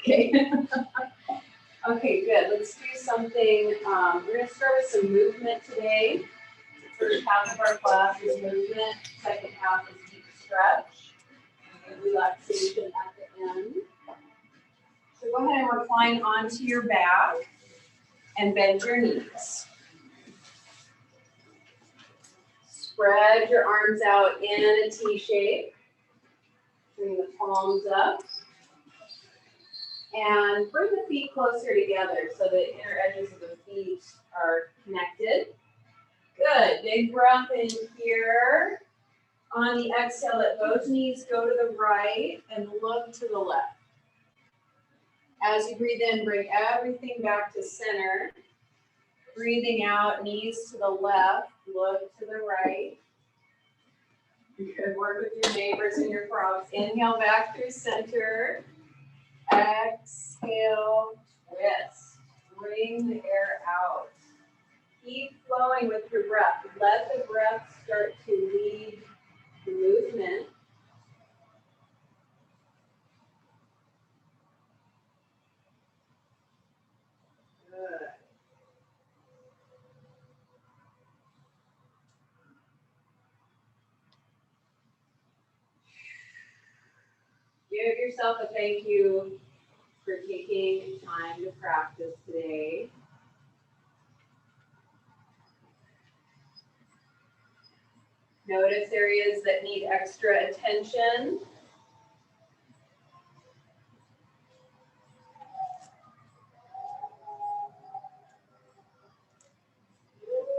Okay. Okay, good. Let's do something. We're going to start with some movement today. The first half of our class is movement. Second half is deep stretch and relaxation at the end. So go ahead and recline onto your back and bend your knees. Spread your arms out in a T shape. Bring the palms up. And bring the feet closer together so the inner edges of the feet are connected. Good. Big breath in here. On the exhale, let both knees go to the right and look to the left. As you breathe in, bring everything back to center. Breathing out, knees to the left, look to the right. Good work with your neighbors and your frogs. Inhale back through center. Exhale, twist. Bring the air out. Keep flowing with your breath. Let the breath start to lead the movement. Good. Give yourself a thank you for taking time to practice today. Notice areas that need extra attention.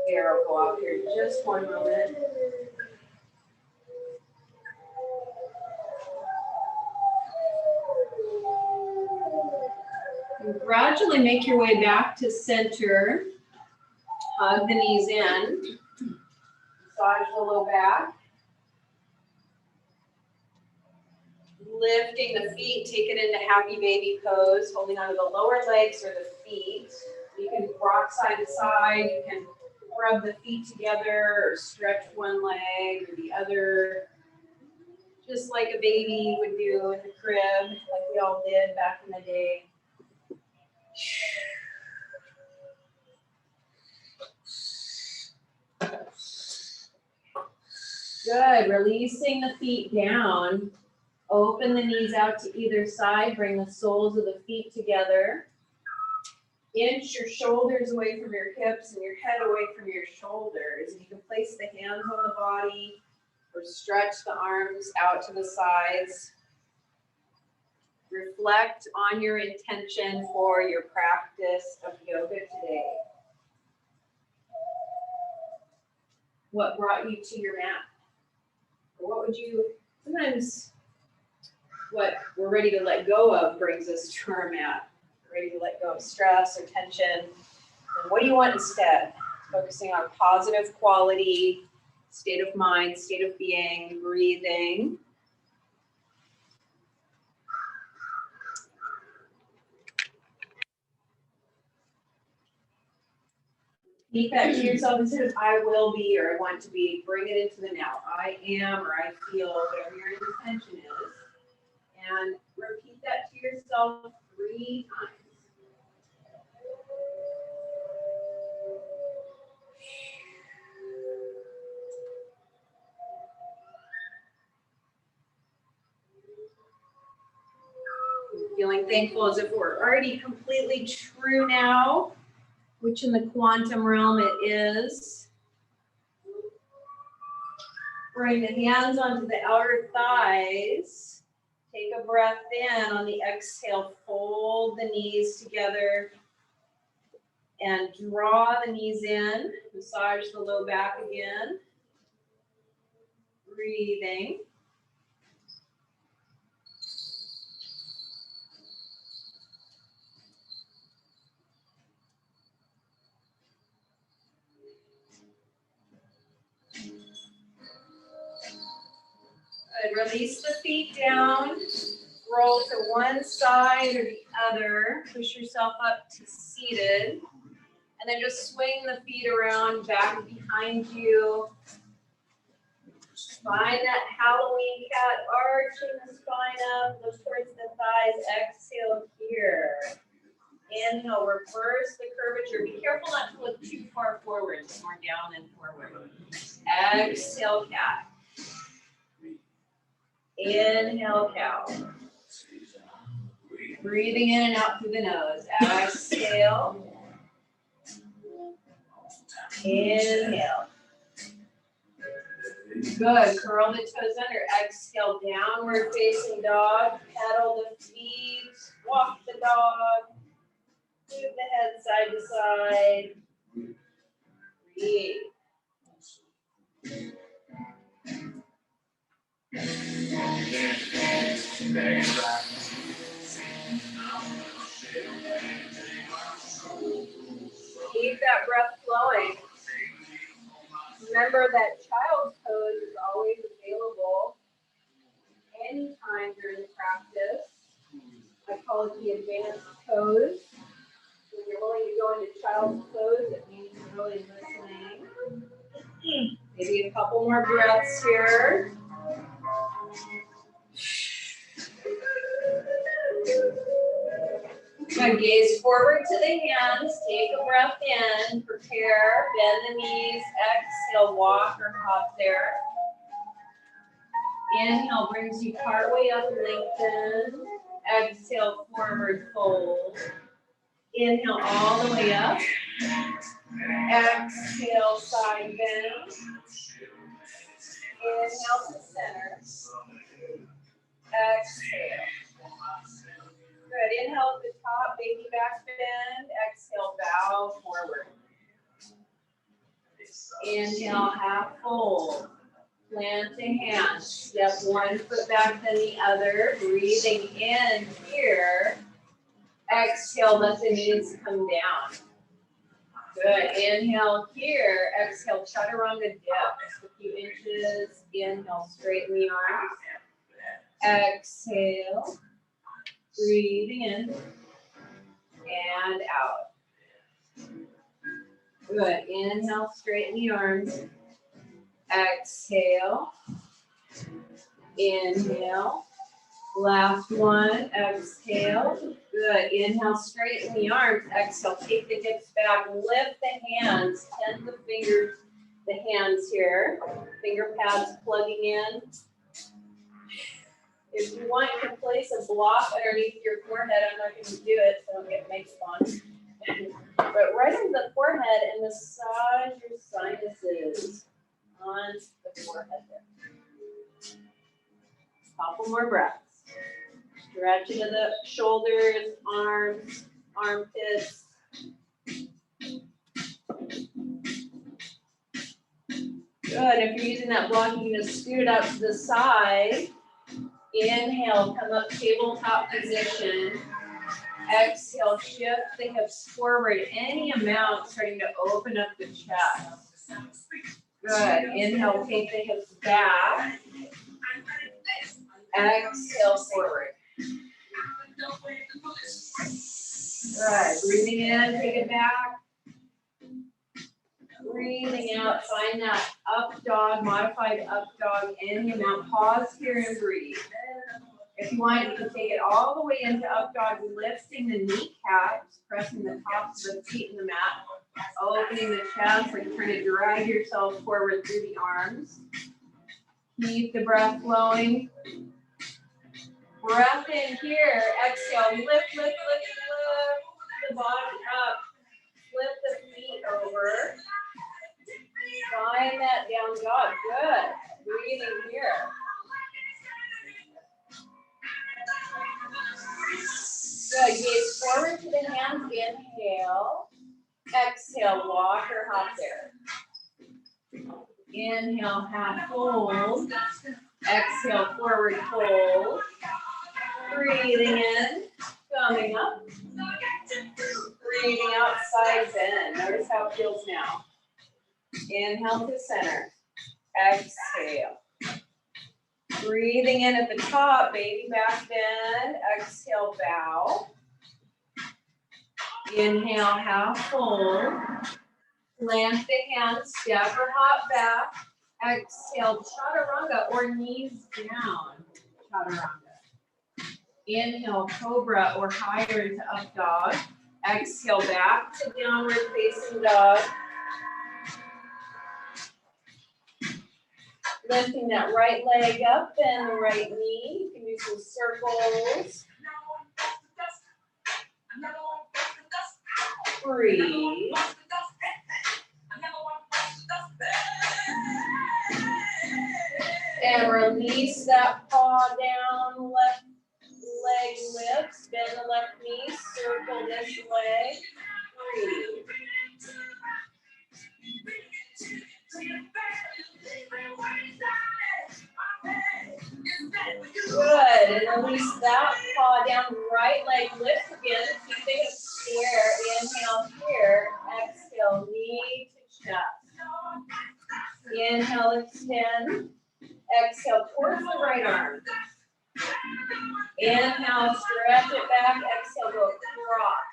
Here, I'll go out here just one moment. And gradually make your way back to center. Hug the knees in. Massage the low back. Lifting the feet, take it into happy baby pose, holding onto the lower legs or the feet. You can rock side to side, you can rub the feet together or stretch one leg or the other. Just like a baby would do in the crib, like we all did back in the day. Good, releasing the feet down. Open the knees out to either side, bring the soles of the feet together. Inch your shoulders away from your hips and your head away from your shoulders. You can place the hands on the body or stretch the arms out to the sides. Reflect on your intention for your practice of yoga today. What brought you to your mat? What would you, sometimes what we're ready to let go of brings us to our mat. We're ready to let go of stress or tension. And what do you want instead? Focusing on positive quality, state of mind, state of being, breathing. Repeat that to yourself instead of I will be or I want to be. Bring it into the now. I am or I feel, whatever your intention is. And repeat that to yourself 3 times. Feeling thankful as if we're already completely true now, which in the quantum realm it is. Bring the hands onto the outer thighs. Take a breath in. On the exhale, fold the knees together and draw the knees in. Massage the low back again. Breathing. Good. Release the feet down. Roll to one side or the other. Push yourself up to seated. And then just swing the feet around back behind you. Find that Halloween cat, arching the spine up. Look towards the thighs. Exhale here. inhale, reverse the curvature. Be careful not to look too far forward, more down and forward. Exhale, cat. Inhale, cow. Breathing in and out through the nose. Exhale. Inhale. Good. Curl the toes under. Exhale, downward facing dog. Pedal the feet. Walk the dog. Move the head side to side. Breathe. Keep that breath flowing. Remember that child's pose is always available anytime during practice. I call it the advanced pose. When you're willing to go into child's pose, it means you're really listening. Maybe a couple more breaths here. Now gaze forward to the hands, take a breath in, prepare, bend the knees, exhale, walk or hop there. Inhale brings you partway up, lengthen. Exhale, forward fold. Inhale all the way up. Exhale, side bend. Inhale to center. Exhale. Good. Inhale at the top, baby back bend. Exhale, bow forward. Inhale, half fold. Plant the hands. Step one foot back, then the other. Breathing in here. Exhale, let the knees come down. Good. Inhale here. Exhale, chaturanga dip. A few inches. Inhale, straighten the arms. Exhale. Breathing in and out. Good. Inhale, straighten the arms. Exhale. Inhale. Last one. Exhale. Good. Inhale, straighten the arms. Exhale, take the hips back. Lift the hands. Tend the fingers, the hands here. Finger pads plugging in. If you want, you can place a block underneath your forehead. I'm not going to do it, so don't get makes fun. But right into the forehead and massage your sinuses on the forehead there. Couple more breaths. Stretch into the shoulders, arms, armpits. Good. If you're using that block, you can just scoot it out to the side. Inhale, come up tabletop position. Exhale, shift the hips forward any amount, starting to open up the chest. Good. Inhale, take the hips back. Exhale, forward. Good. Breathing in, take it back. Breathing out, find that up dog, modified up dog, any amount. Pause here and breathe. If you want, you can take it all the way into up dog, lifting the kneecaps, pressing the tops of the feet in the mat, opening the chest, like you're trying to drag yourself forward through the arms. Keep the breath flowing. Breath in here, exhale, lift, lift, lift, lift the body up, flip the feet over. Find that down dog, good. Breathing here. Good, gaze forward to the hands, inhale. Exhale, walk or hop there. Inhale, half fold. Exhale, forward fold. Breathing in, coming up. Breathing out, side bend. Notice how it feels now. Inhale to center. Exhale. Breathing in at the top, baby back bend. Exhale, bow. Inhale, half fold. Plant the hands, step or hop back. Exhale, chaturanga or knees down. Chaturanga. Inhale, cobra or higher into up dog. Exhale back to downward facing dog. Lifting that right leg up and the right knee. You can do some circles. Breathe. And release that paw down, left leg lifts, bend the left knee, circle this leg. Breathe. Good, and release that paw down, right leg lift again, keeping it square. Inhale here, exhale, knee to chest. Inhale, extend. Exhale, towards the right arm. Inhale, stretch it back. Exhale, go across.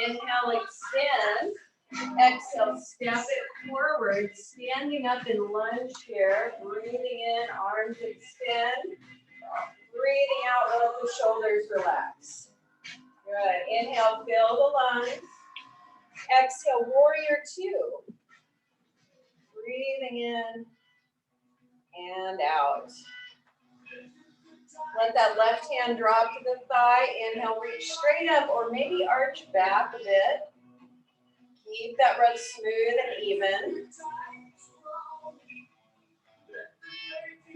Inhale, extend. Exhale, step it forward, standing up in lunge here. Breathing in, arms extend. Breathing out, let the shoulders relax. Good. Inhale, fill the lungs. Exhale, warrior two. Breathing in and out. Let that left hand drop to the thigh. Inhale, reach straight up or maybe arch back a bit. Keep that run smooth and even.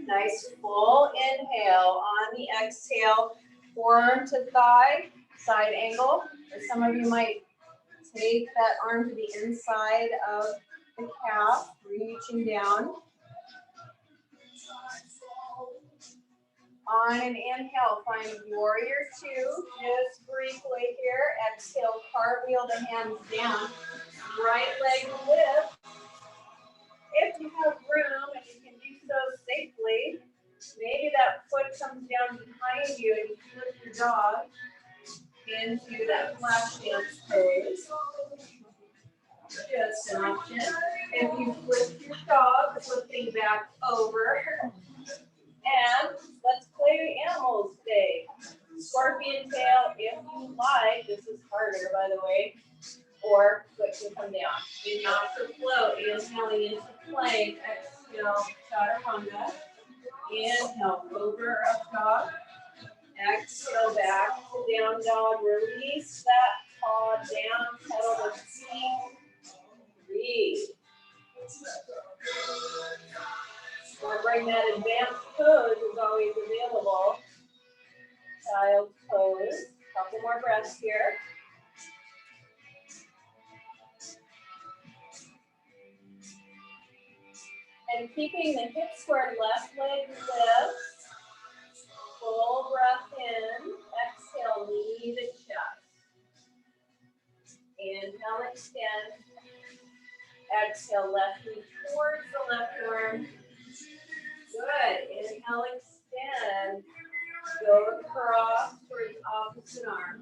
Nice full inhale. On the exhale, forearm to thigh, side angle. Or some of you might take that arm to the inside of the calf, reaching down. On an inhale, find warrior two, just briefly here. Exhale, cartwheel the hands down. Right leg lift. If you have room and you can do so safely, maybe that foot comes down behind you and you flip your dog into that flash dance pose. Just an option. If you flip your dog, flipping back over. And let's play animals today. Scorpion tail, if you like. This is harder, by the way. Or foot can come down. Do not for float. Inhaling into plank. Exhale, chaturanga. Inhale, cobra up dog. Exhale, back to down dog. Release that paw down. Pedal the feet. Breathe. Remembering that advanced pose is always available. Child pose. Couple more breaths here. And keeping the hips squared, left leg lifts. Full breath in. Exhale, knee to chest. Inhale, extend. Exhale, left knee towards the left arm. Good. Inhale, extend. Go across towards opposite arm.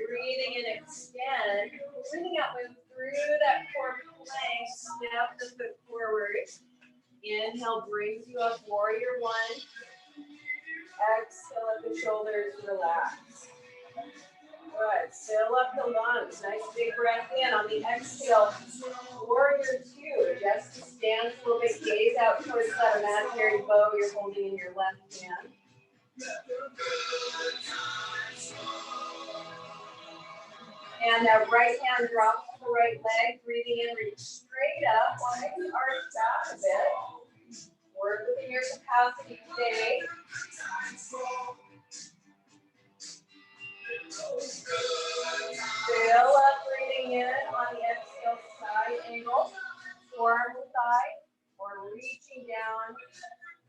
Breathing in, extend. Breathing out, move through that core plank. Step the foot forward. Inhale brings you up, warrior one. Exhale, let the shoulders relax. Good. Fill up the lungs. Nice big breath in. On the exhale, warrior two. Just stand a little bit, gaze out towards that imaginary bow you're holding in your left hand. And that right hand drops to the right leg. Breathing in, reach straight up. Why don't you arch back a bit? Work within your capacity today. Fill up, breathing in on the exhale, side angle, forearm to thigh, or reaching down,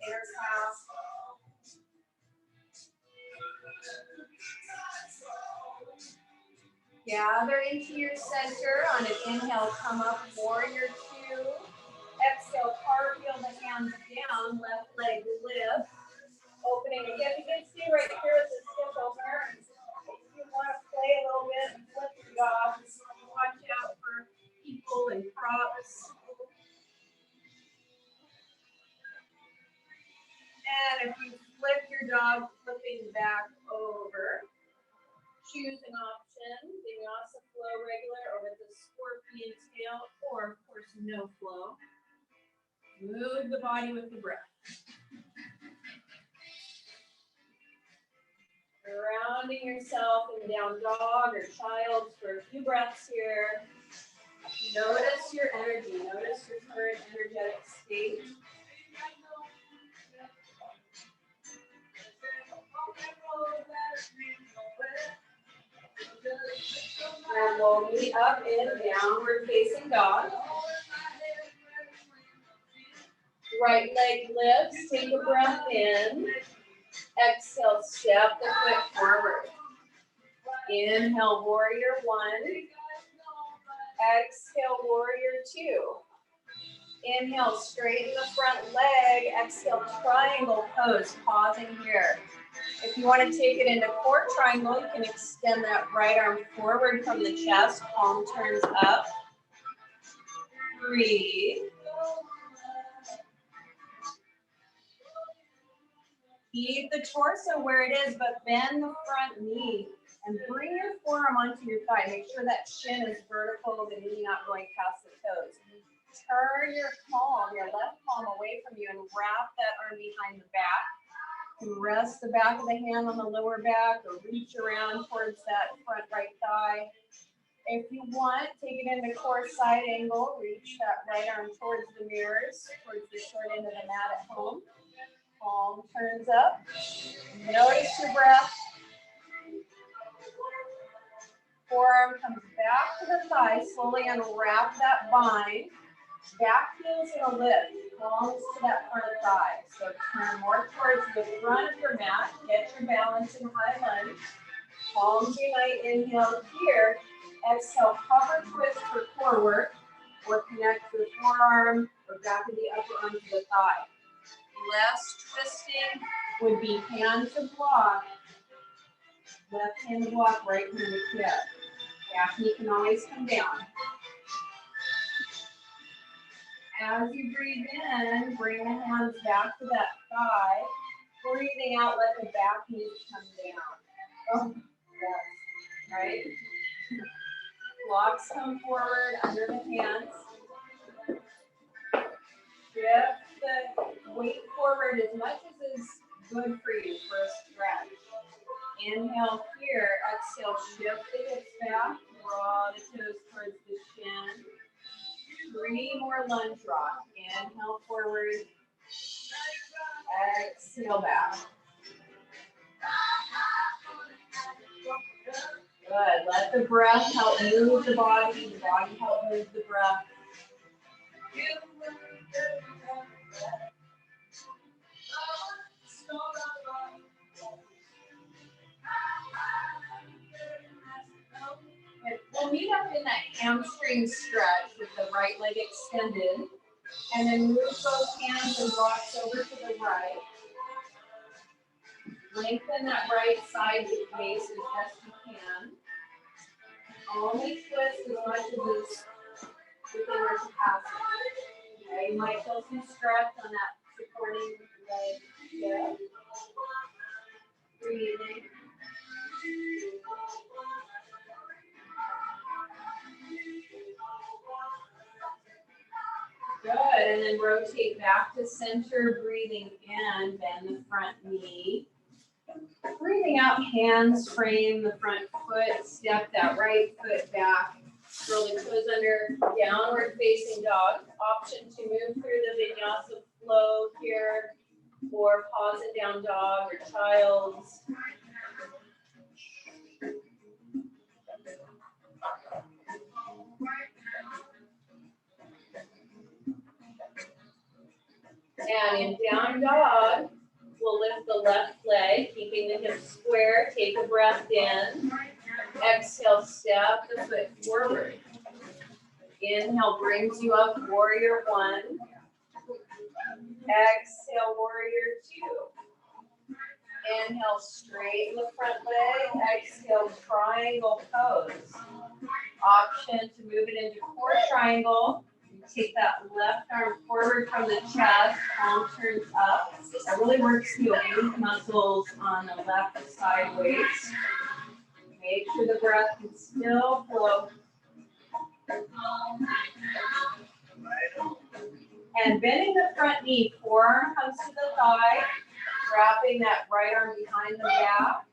inner calf. Gather into your center. On an inhale, come up, warrior two. Exhale, cartwheel the hands down, left leg lift. Opening the hip. You can stay right here with this hip opener. If you want to play a little bit, flip your dog. Watch out for people and props. And if you flip your dog, flipping back over. choose an option, vinyasa flow regular or with a scorpion tail, or of course no flow. Move the body with the breath. Grounding yourself in down dog or child for a few breaths here. Notice your energy, notice your current energetic state. And we'll meet up in downward facing dog. Right leg lifts, take a breath in. Exhale, step the foot forward. Inhale, warrior one. Exhale, warrior two. Inhale, straighten the front leg. Exhale, triangle pose, pausing here. If you want to take it into core triangle, you can extend that right arm forward from the chest, palm turns up. Breathe. Keep the torso where it is, but bend the front knee and bring your forearm onto your thigh. Make sure that shin is vertical, the knee not going past the toes. Turn your palm, your left palm away from you and wrap that arm behind the back. You rest the back of the hand on the lower back or reach around towards that front right thigh. If you want, take it into core side angle. Reach that right arm towards the mirrors, towards the short end of the mat at home. Palm turns up. Notice your breath. Forearm comes back to the thigh. Slowly unwrap that bind. Back heel's gonna lift. Palms to that front thigh. So turn more towards the front of your mat. Get your balance in high lunge. Palms unite. Inhale here. Exhale, hover twist for core work. Or connect the forearm or back of the upper arm to the thigh. Less twisting would be hand to block. Left hand to block, right hand to kick. Back knee can always come down. As you breathe in, bring the hands back to that thigh. Breathing out, let the back knee come down. Oh, yes, right? Blocks come forward under the hands. Shift the weight forward as much as is good for you for a stretch. Inhale here, exhale, shift the hips back, draw the toes towards the shin. 3 more lunge rock. Inhale forward, exhale back. Good. Let the breath help move the body help move the breath. We'll meet up in that hamstring stretch with the right leg extended. And then move both hands and rocks over to the right. Lengthen that right side base as best you can. Only twist as much as is within your capacity. Okay, you might feel some stretch on that supporting leg. Good. Breathing. Good, and then rotate back to center, breathing in, bend the front knee. Breathing out, hands frame the front foot, step that right foot back. Roll the toes under, downward facing dog. Option to move through the vinyasa flow here, or pause it down dog or child's. And in down dog, we'll lift the left leg, keeping the hips square. Take a breath in. Exhale, step the foot forward. Inhale brings you up, warrior one. Exhale, warrior two. Inhale, straighten the front leg. Exhale, triangle pose. Option to move it into core triangle. Take that left arm forward from the chest, palm turns up. That really works the oblique muscles on the left side waist. Make sure the breath can still flow. And bending the front knee, forearm comes to the thigh, wrapping that right arm behind the back,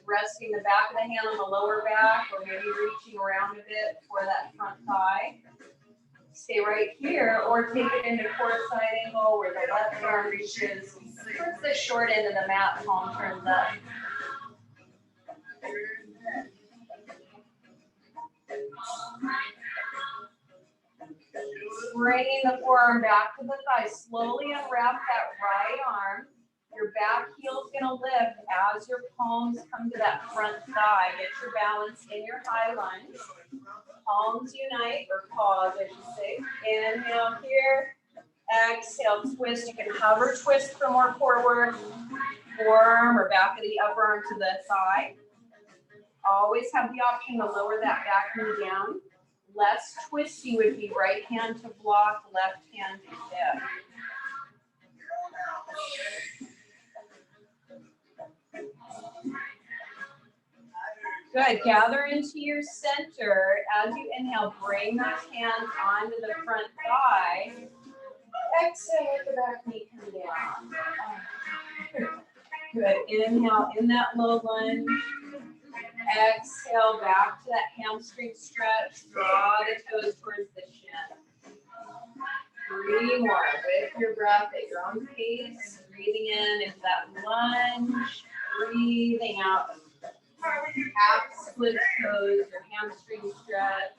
resting the back of the hand on the lower back, or maybe reaching around a bit for that front thigh. Stay right here, or take it into core side angle where the left arm reaches towards the short end of the mat, palm turns up. Bringing the forearm back to the thigh, slowly unwrap that right arm. Your back heel is going to lift as your palms come to that front thigh. Get your balance in your high lunge. Palms unite, or pause, I should say. Inhale here. Exhale, twist. You can hover twist for more core work. Forearm or back of the upper arm to the thigh. Always have the option to lower that back knee down. Less twisty would be right hand to block, left hand to dip. Good. Gather into your center. As you inhale, bring those hands onto the front thigh. Exhale, let the back knee come down. Good. Inhale in that low lunge. Exhale back to that hamstring stretch. Draw the toes towards the shin. 3 more with your breath at your own pace. Breathing in into that lunge. Breathing out. Half split toes or hamstring stretch.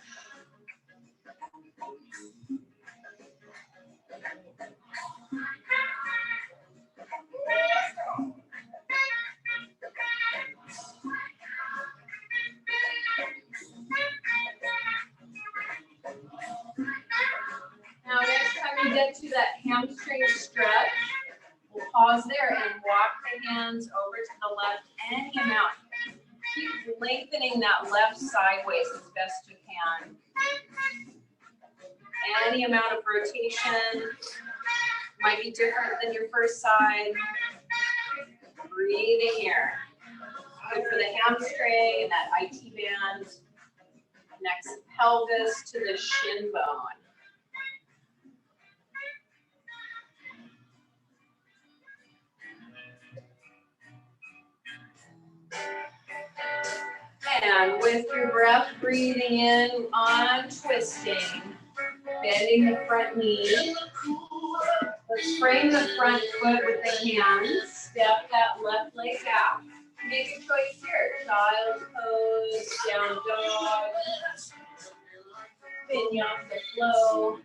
Now next time you get to that hamstring stretch, we'll pause there and walk the hands over to the left any amount. Keep lengthening that left sideways as best you can. Any amount of rotation might be different than your first side. Breathing here. Good for the hamstring and that IT band. Next, pelvis to the shin bone. And with your breath, breathing in on twisting, bending the front knee. Let's frame the front foot with the hands. Step that left leg out. Make a choice here. Child's pose, down dog. VinYin the flow.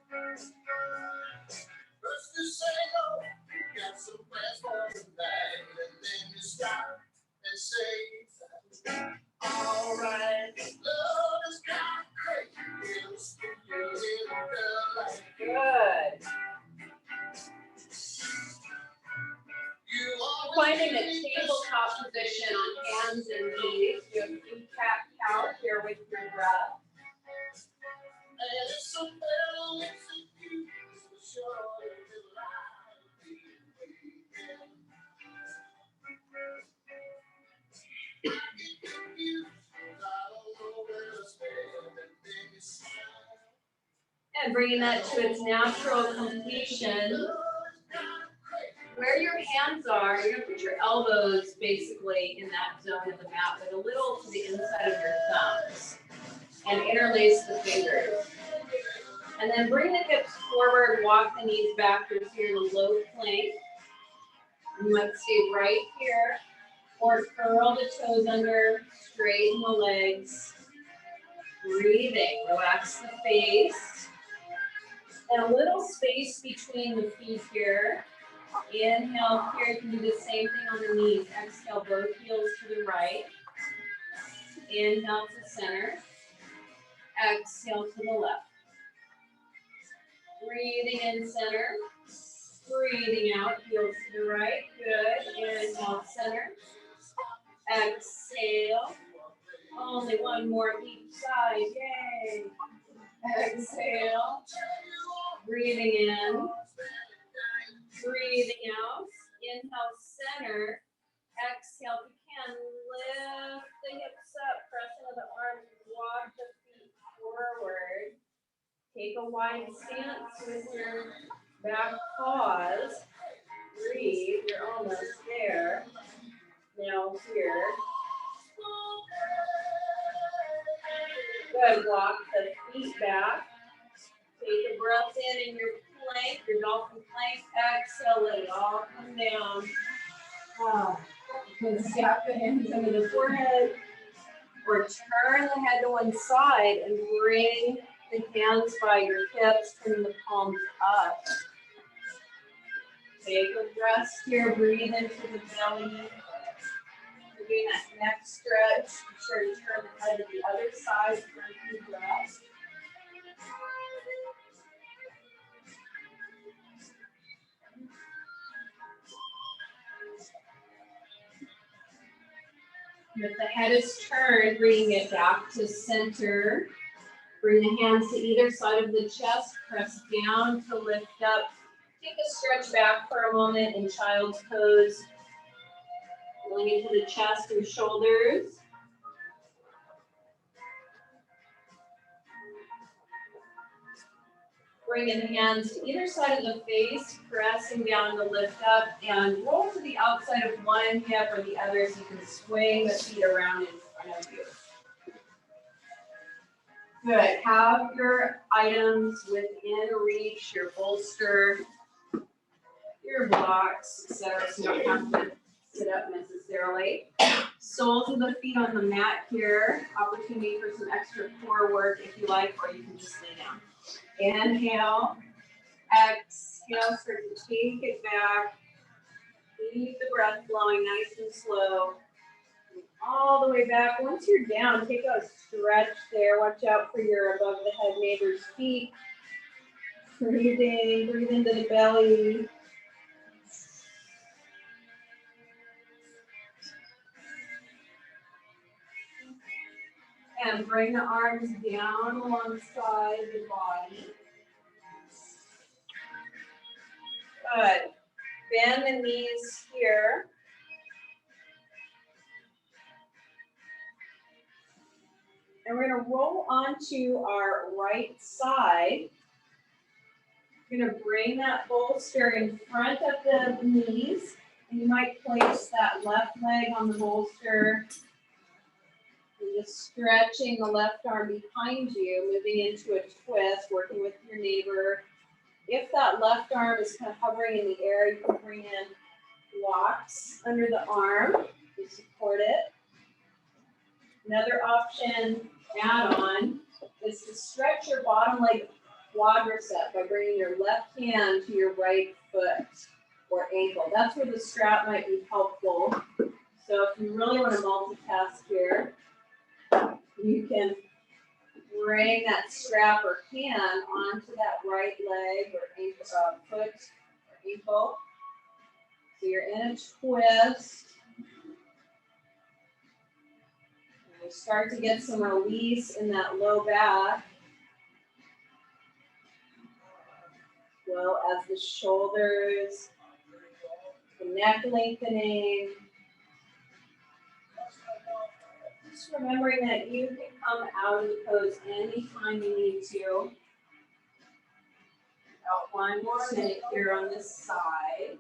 First you say no, you got some plans for the night, and then you stop and say, all right, love is kind of crazy, little stupid little girl like Good. you. Finding a tabletop position on hands and knees. Do a few cat cow here with your breath. And it's so well, it's a you, so sure little And bringing that to its natural completion. Where your hands are, you're going to put your elbows basically in that zone of the mat, but a little to the inside of your thumbs. And interlace the fingers. And then bring the hips forward, walk the knees backwards here in a low plank. You might stay right here, or curl the toes under, straighten the legs. Breathing, relax the face. And a little space between the feet here. Inhale here, you can do the same thing on the knees. Exhale, both heels to the right. Inhale to center. Exhale to the left. Breathing in center. Breathing out, heels to the right. Good. Inhale, center. Exhale. Only one more each side. Yay. Exhale. Breathing in. Breathing out. Inhale, center. Exhale, if you stance with your back paws. Breathe, you're almost there. Now here. Good, walk the feet back. Take a breath in your plank, your dolphin plank. Exhale, let it all come down. You can snap the hands under the forehead or turn the head to one side and bring the hands by your hips, turning the palms up. Take a rest here, breathe into the belly. You're doing that neck stretch. Be sure to turn the head to the other side for a few breaths. If the head is turned, bring it back to center. Bring the hands to either side of the chest. Press down to lift up. Take a stretch back for a moment in child's pose. Going into the chest and shoulders. Bringing the hands to either side of the face, pressing down to lift up, and roll to the outside of one hip or the other so you can swing the feet around in front of you. Good. Have your items within reach, your bolster, your blocks, etc. So you don't have to sit up necessarily. Soles of the feet on the mat here. Opportunity for some extra core work if you like, or you can just lay down. Inhale. Exhale. Start to take it back. Keep the breath flowing nice and slow. All the way back. Once you're down, take a stretch there. Watch out for your above the head neighbor's feet. Breathing, breathe into the belly. And bring the arms down alongside the body. Good. Bend the knees here. And we're going to roll onto our right side. We're going to bring that bolster in front of the knees. And you might place that left leg on the bolster. And just stretching the left arm behind you, moving into a twist, working with your neighbor. If that left arm is kind of hovering in the air, you can bring in blocks under the arm to support it. Another option, add-on, is to stretch your bottom leg quadricep by bringing your left hand to your right foot or ankle. That's where the strap might be helpful. So if you really want to multitask here, you can bring that strap or hand onto that right leg or ankle, foot or ankle. So you're in a twist. You start to get some release in that low back, as well as the shoulders, the neck lengthening. Just remembering that you can come out of the pose anytime you need to. About 1 more minute here on this side.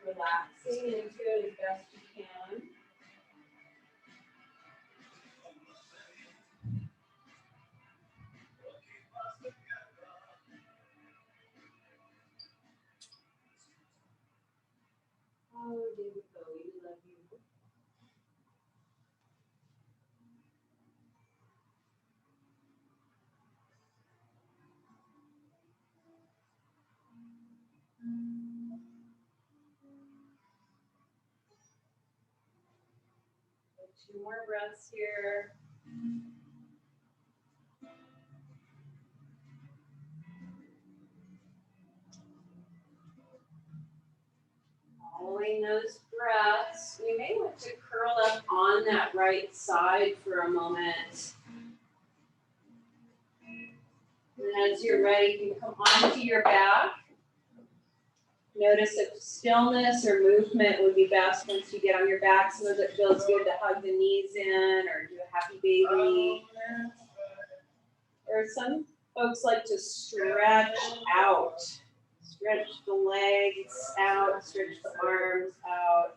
Relaxing into it as best you can. Oh, David Bowie, we love you. So 2 more breaths here. Following those breaths, you may want to curl up on that right side for a moment. And as you're ready, you can come onto your back. Notice if stillness or movement would be best once you get on your back. Sometimes it feels good to hug the knees in or do a happy baby. Or some folks like to stretch out. Stretch the legs out, stretch the arms out.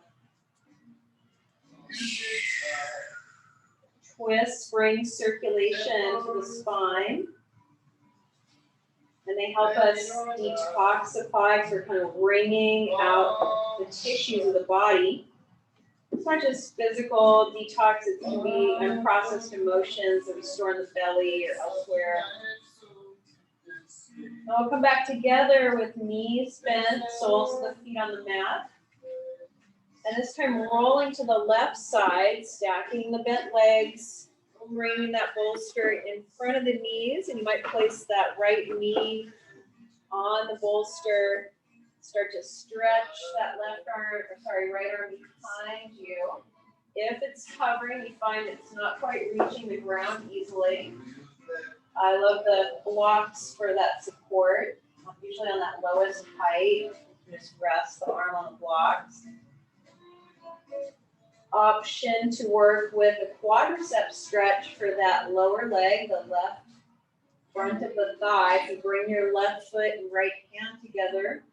Twist brings circulation to the spine. And they help us detoxify, so we're kind of wringing out the tissues of the body. It's not just physical detox, it can be unprocessed emotions that we store in the belly or elsewhere. Now we'll come back together with knees bent, soles of the feet on the mat. And this time rolling to the left side, stacking the bent legs, bringing that bolster in front of the knees, and you might place that right knee on the bolster. Start to stretch that right arm behind you. If it's hovering, you find it's not quite reaching the ground easily. I love the blocks for that support, usually on that lowest height. Just rest the arm on the blocks. Option to work with a quadricep stretch for that lower leg, the left front of the thigh. If you bring your left foot and right hand together,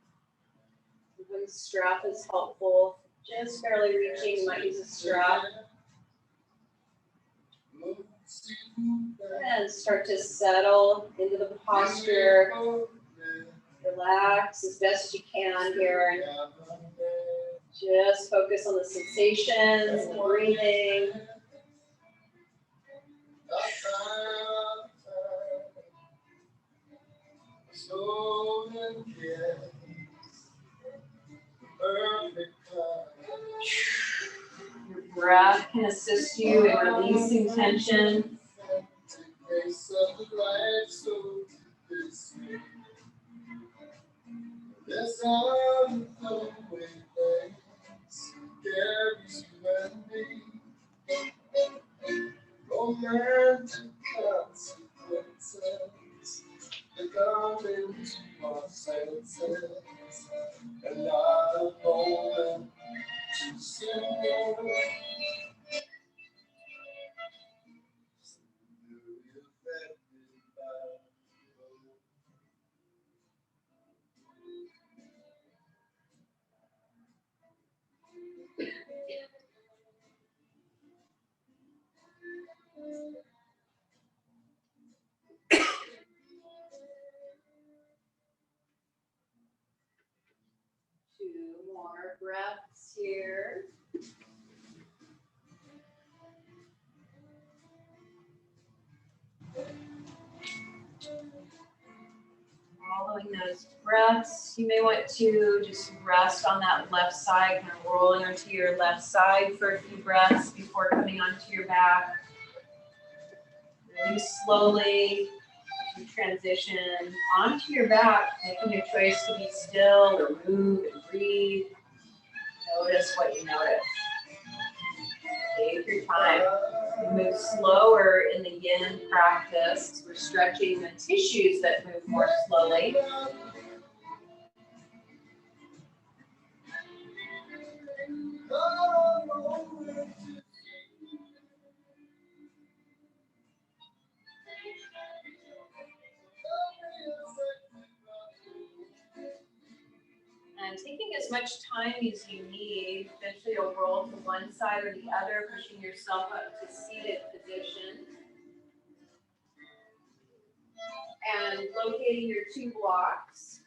the strap is helpful. Just barely reaching, you might use a strap. And start to settle into the posture. Relax as best you can here. Just focus on the sensations, the breathing. Your breath can assist you in releasing tension. Two more breaths here. Following those breaths, you may want to just rest on that left side, kind of rolling onto your left side for a few breaths before coming onto your back. Release slowly as you transition onto your back, making your choice to be still or move and breathe. Notice what you notice. Take your time. Move slower in the yin practice. We're stretching the tissues that move more slowly. And taking as much time as you need, eventually you'll roll to one side or the other, pushing yourself up to seated position. And locating your two blocks.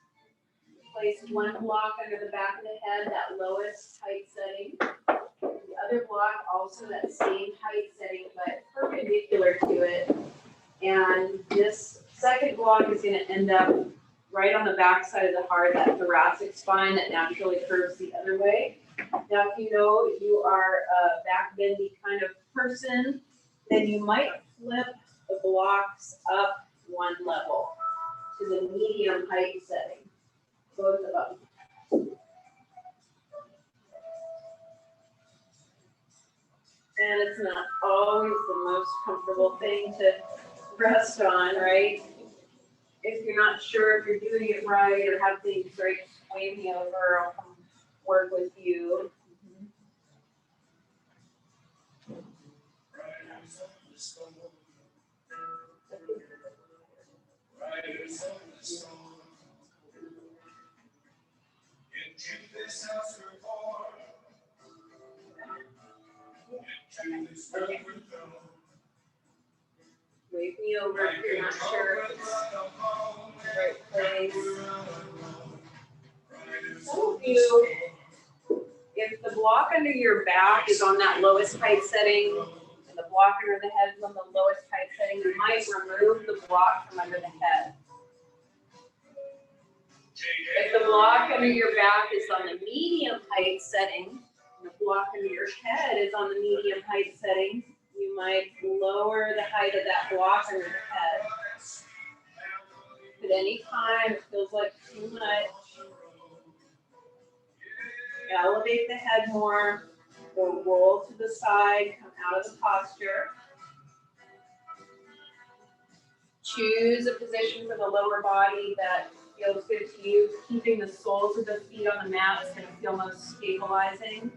Place one block under the back of the head, that lowest height setting. The other block also that same height setting, but perpendicular to it. And this second block is going to end up right on the back side of the heart, that thoracic spine that naturally curves the other way. Now, if you know you are a back bendy kind of person, then you might flip the blocks up one level to the medium height setting, both of them. And it's not always the most comfortable thing to rest on, right? If you're not sure if you're doing it right or have things right, wave me over, I'll come work with you. Okay. Wave me over if you're not sure if it's the right place. Some of you, if the block under your back is on that lowest height setting, and the block under the head is on the lowest height setting, you might remove the block from under the head. If the block under your back is on the medium height setting, and the block under your head is on the medium height setting, you might lower the height of that block under the head. At any time it feels like too much, elevate the head more, or roll to the side, come out of the posture. Choose a position for the lower body that feels good to you. Keeping the soles of the feet on the mat is going to feel most stabilizing.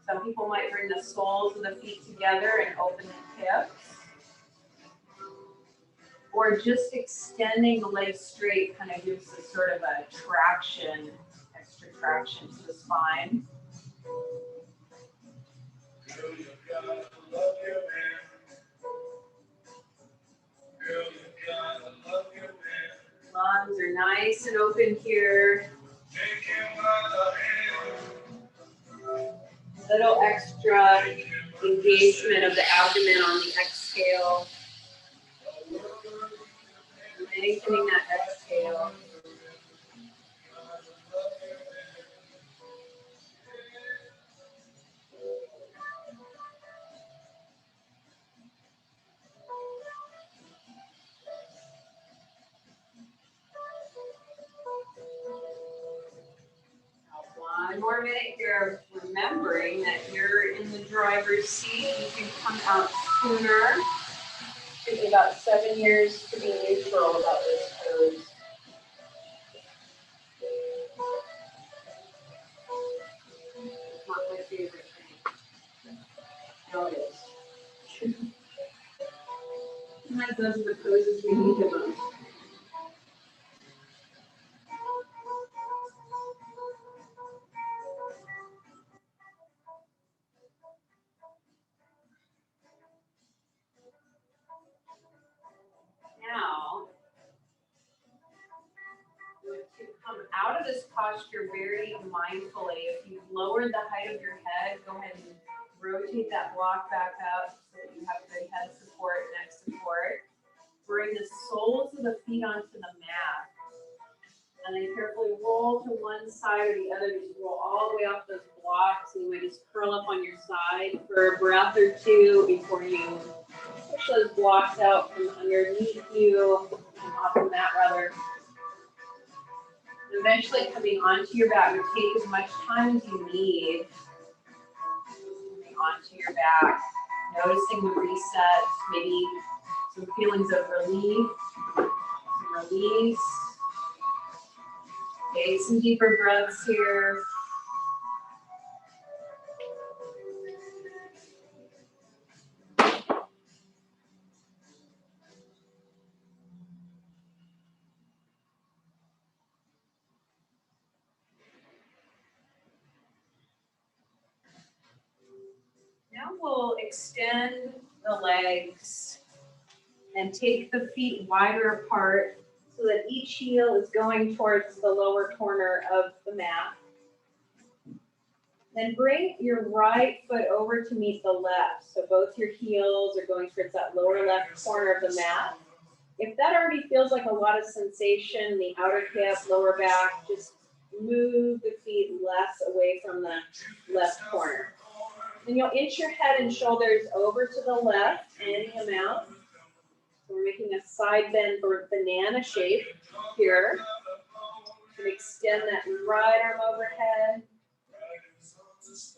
Some people might bring the soles of the feet together and open the hips. Or just extending the legs straight kind of gives a sort of a traction, extra traction to the spine. Girl, you gotta love your man. Girl, you gotta love your man. Lungs are nice and open here. Take him by the hand. Little extra engagement of the abdomen on the exhale. Lengthening that exhale. One more minute here, remembering that you're in the driver's seat. You can come out sooner. It took me about 7 years to be neutral about this pose. It's not my favorite thing. No, it is. Sometimes those are the poses we need the most. Now, to come out of this posture very mindfully, if you've lowered the height of your head, go ahead and rotate that block back up so that you have good head support, neck support. Bring the soles of the feet onto the mat. And then carefully roll to one side or the other. Just roll all the way off those blocks. And you might just curl up on your side for a breath or two before you push those blocks out from underneath you, off the mat rather. And eventually coming onto your back, you take as much time as you need. Coming onto your back, noticing the reset, maybe some feelings of relief, some release. Take some deeper breaths here. Now we'll extend the legs and take the feet wider apart so that each heel is going towards the lower corner of the mat. Then bring your right foot over to meet the left. So both your heels are going towards that lower left corner of the mat. If that already feels like a lot of sensation, the outer hip, lower back, just move the feet less away from the left corner. Then you'll inch your head and shoulders over to the left, any amount. So we're making a side bend for banana shape here. And extend that right arm overhead.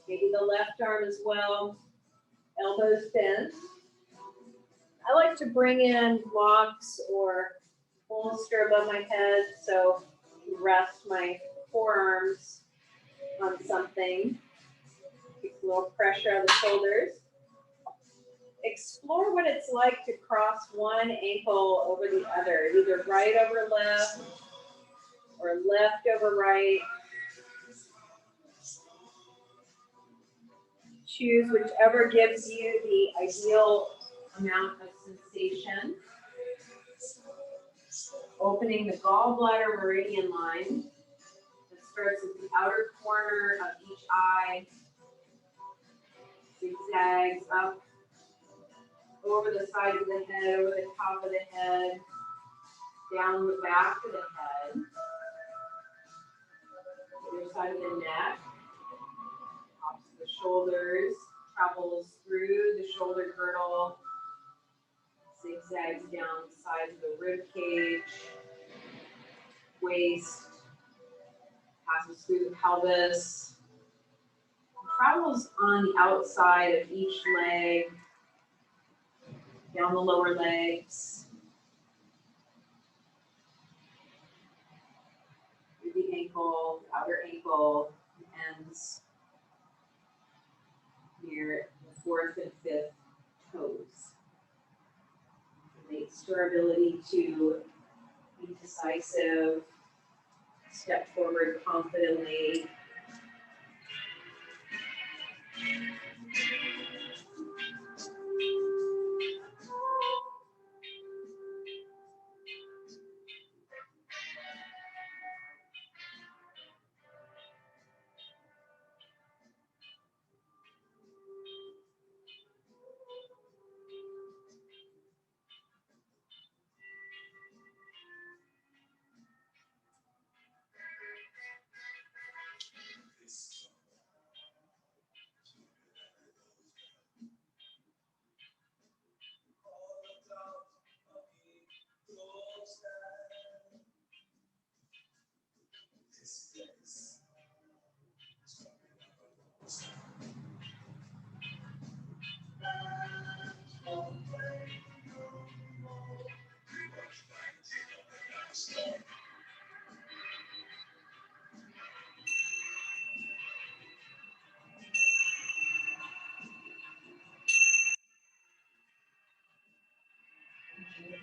Maybe the left arm as well. Elbows bent. I like to bring in blocks or bolster above my head, so rest my forearms on something. Keep a little pressure on the shoulders. Explore what it's like to cross one ankle over the other, either right over left or left over right. Choose whichever gives you the ideal amount of sensation. Opening the gallbladder meridian line that starts at the outer corner of each eye, zigzags up over the side of the head, over the top of the head, down the back of the head, other side of the neck, tops of the shoulders, travels through the shoulder girdle, zigzags down the sides of the rib cage, waist, passes through the pelvis, travels on the outside of each leg, down the lower legs, through the ankle, the outer ankle, ends near the fourth and fifth toes. Relates to our ability to be decisive, step forward confidently.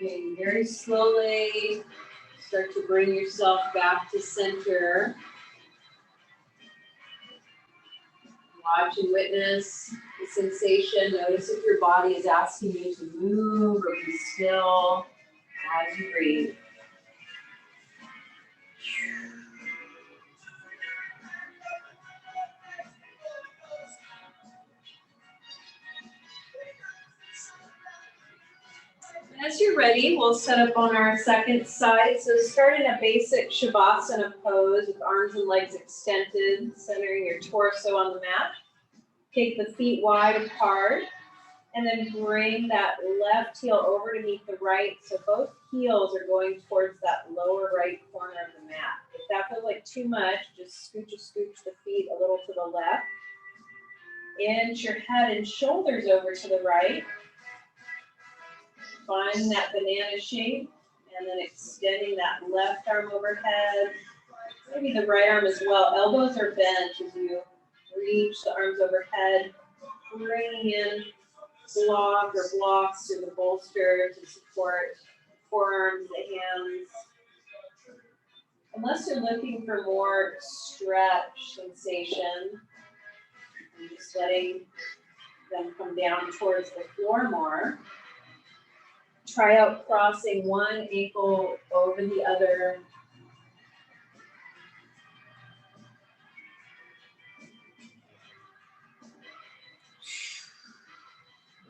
Moving very slowly, start to bring yourself back to center. Watch and witness the sensation. Notice if your body is asking you to move or be still as you breathe. And as you're ready, we'll set up on our second side. So start in a basic Shavasana pose with arms and legs extended, centering your torso on the mat. Take the feet wide apart, and then bring that left heel over to meet the right. So both heels are going towards that lower right corner of the mat. If that feels like too much, just scooch the feet a little to the left. Inch your head and shoulders over to the right. Find that banana shape, and then extending that left arm overhead. Maybe the right arm as well. Elbows are bent as you reach the arms overhead. Bringing in block or blocks to the bolster to support forearms, the hands. Unless you're looking for more stretch sensation, and just letting them come down towards the floor more. Try out crossing one ankle over the other.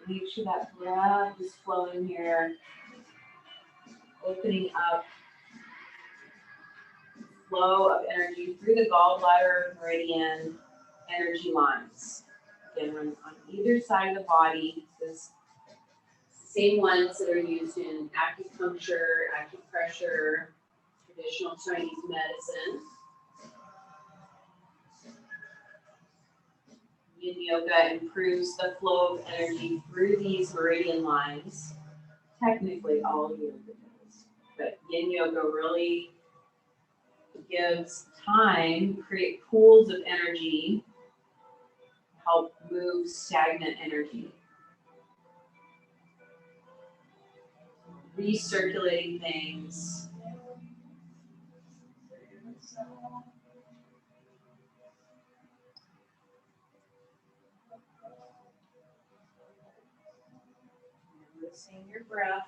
Make sure that breath is flowing here. Opening up flow of energy through the gallbladder meridian energy lines. Again, on either side of the body, this same ones that are used in acupuncture, acupressure, traditional Chinese medicine. Yin yoga improves the flow of energy through these meridian lines. Technically, all yoga does, but yin yoga really gives time, create pools of energy, help move stagnant energy. Recirculating things. Noticing your breath.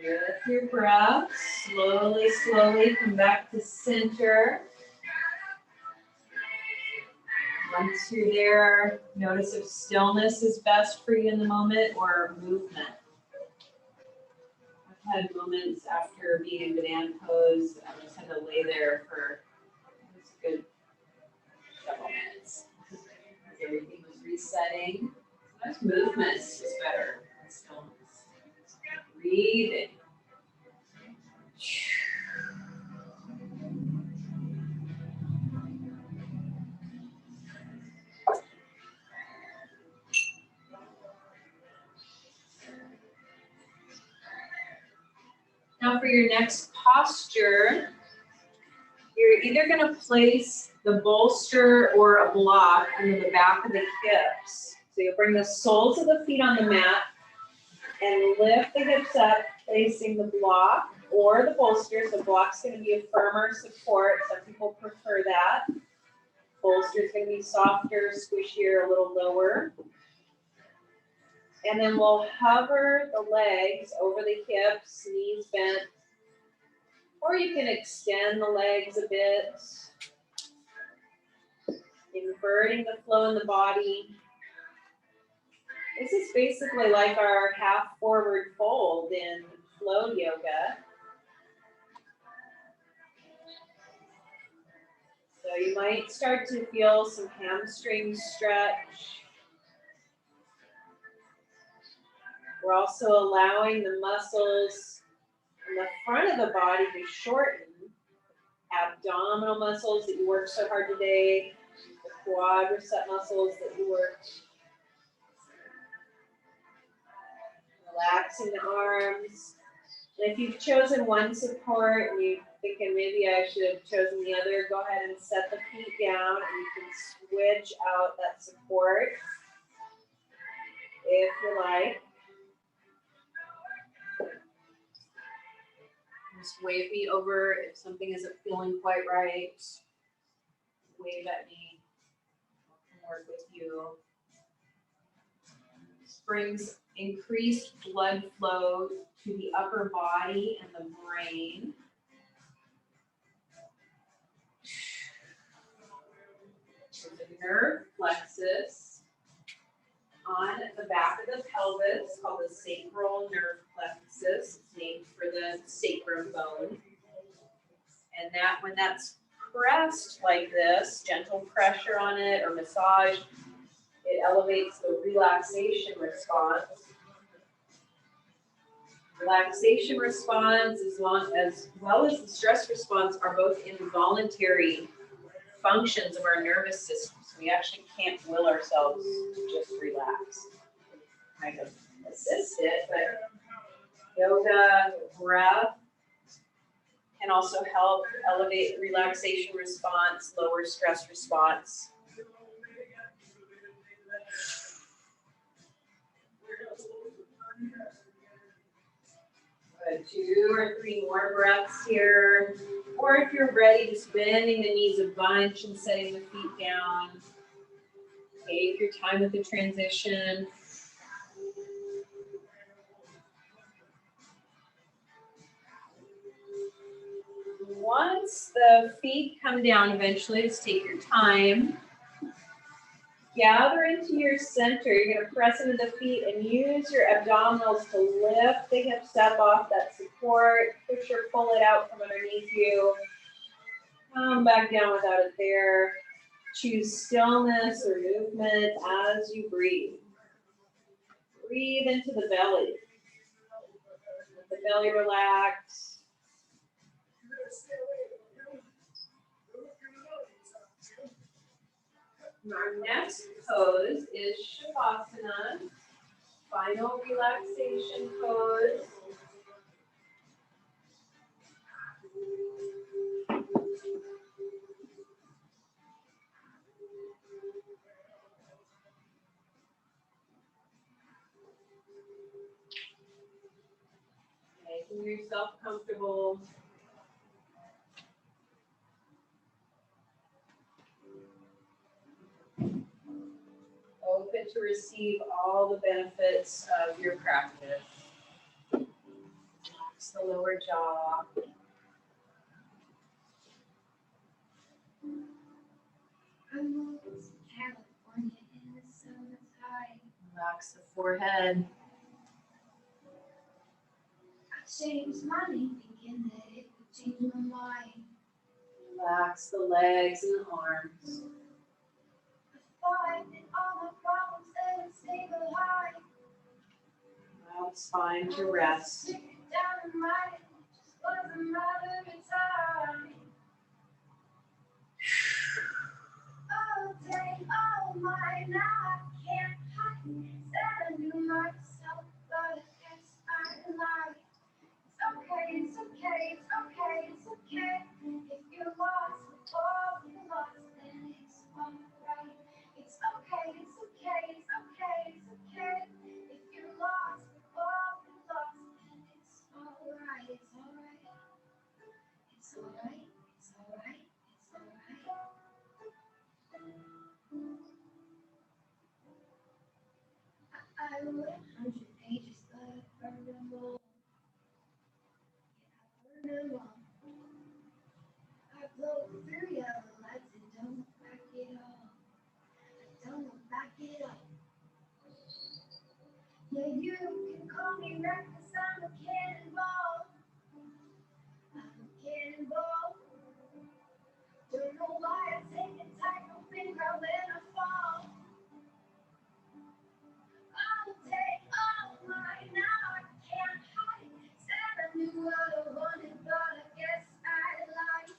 With your breath, slowly come back to center. Once you're there, notice if stillness is best for you in the moment or movement. I've had moments after being in banana pose, I just had to lay there for a good couple minutes. Everything was resetting. Sometimes movement is just better than stillness. Breathing. Now for your next posture, you're either going to place the bolster or a block under the back of the hips. So you'll bring the soles of the feet on the mat and lift the hips up, placing the block or the bolster. So block's going to be a firmer support. Some people prefer that. Bolster is going to be softer, squishier, a little lower. And then we'll hover the legs over the hips, knees bent. Or you can extend the legs a bit, inverting the flow in the body. This is basically like our half forward fold in flow yoga. So you might start to feel some hamstring stretch. We're also allowing the muscles in the front of the body to shorten. Abdominal muscles that you worked so hard today, the quadricep muscles that you worked. Relaxing the arms. And if you've chosen one support and you're thinking maybe I should have chosen the other, go ahead and set the feet down and you can switch out that support if you like. Just wave me over if something isn't feeling quite right. Wave at me. I can work with you. This brings increased blood flow to the upper body and the brain. There's a nerve plexus on the back of the pelvis called the sacral nerve plexus. It's named for the sacrum bone. And that when that's pressed like this, gentle pressure on it or massage, it elevates the relaxation response. Relaxation response as well as the stress response are both involuntary functions of our nervous system. So we actually can't will ourselves to just relax. Kind of assist it, but yoga, breath can also help elevate the relaxation response, lower stress response. Good. 2 or 3 more breaths here. Or if you're ready, just bending the knees a bunch and setting the feet down. Take your time with the transition. Once once the feet come down eventually, just take your time. Gather into your center. You're going to press into the feet and use your abdominals to lift the hips up off that support. Push or pull it out from underneath you. Come back down without it there. Choose stillness or movement as you breathe. Breathe into the belly. Let the belly relax. Our next pose is Shavasana, final relaxation pose. Making yourself comfortable. Open to receive all the benefits of your practice. Relax the lower jaw. California in the summertime. Relax the forehead. I changed my name thinking that it would change my mind. Relax the legs and the arms. I thought that all my problems they would stay behind. Allow the spine to rest. Down in my head, just was a matter of time. All day, all night, now I can't hide. Said I knew myself, but I guess I lied. It's okay, it's okay, it's okay, it's okay. If you're lost with all you lost, then it's alright. It's okay, it's okay, it's okay, it's okay. If you're lost with all you lost, then it's alright, it's alright. It's alright, it's alright, it's alright. I wrote 100 pages, but I burned them all. Yeah, I burned them all. I broke through yellow lights and don't look back at all. I don't look back at all. Yeah, you can call me reckless, I'm a cannonball. I'm a cannonball. Don't know why I take it tight, don't think I'll let fall. All day, all night, now I can't hide. Said I knew what I wanted, but I guess I lied.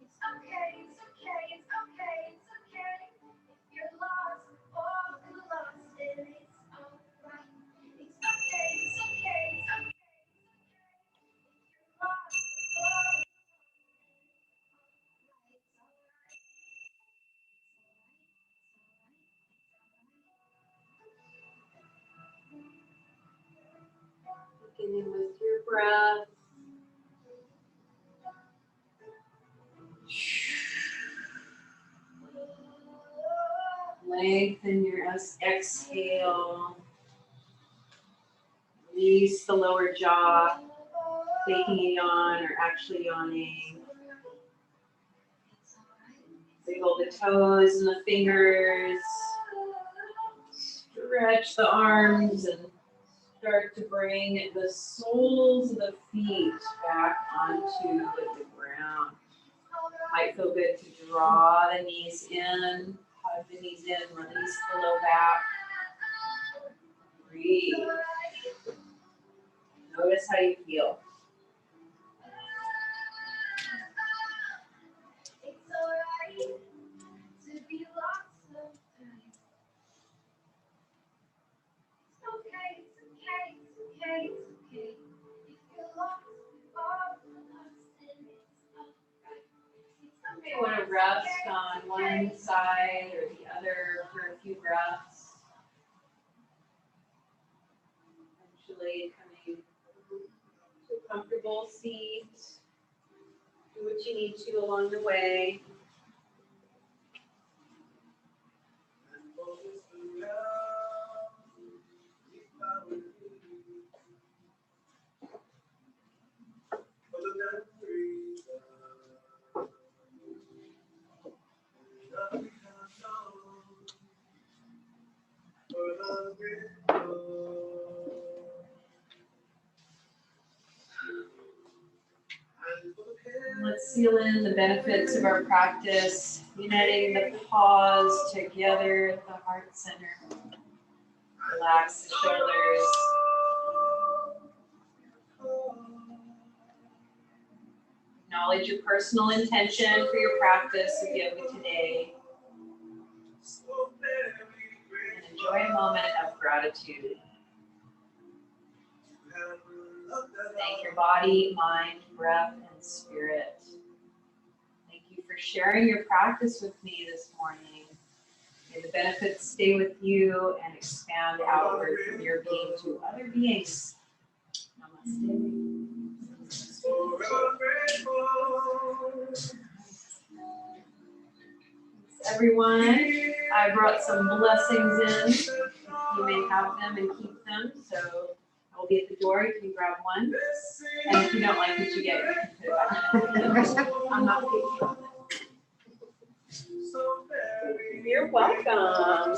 It's okay, it's okay, it's okay, it's okay. If you're lost, all you're lost, then it's alright. It's okay, it's okay, it's okay, it's okay. If you're lost, all you're lost, it's alright. Beginning with your breath. Lengthen your exhale. Release the lower jaw, faking a yawn or actually yawning. Wiggle the toes and the fingers. Stretch the arms and start to bring the soles of the feet back onto the ground. Might feel good to draw the knees in, hug the knees in, release the low back. Breathe. Notice how you feel. It's alright to be lost sometimes. It's okay, it's okay, it's okay, it's okay. If you're lost, all you're lost, then it's alright. It's You may want to rest on one side or the other for a few breaths. Eventually coming to a comfortable seat. Do what you need to along the way. Let's seal in the benefits of our practice, uniting the paws together at the heart center. Relax the shoulders. Acknowledge your personal intention for your practice of yoga today. And enjoy a moment of gratitude. Thank your body, mind, breath, and spirit. Thank you for sharing your practice with me this morning. May the benefits stay with you and expand outward from your being to other beings. Namaste. Everyone, I brought some blessings in. You may have them and keep them. So I will be at the door. You can grab one. And if you don't like what you get, you can put it back. I'm not picky. You're welcome.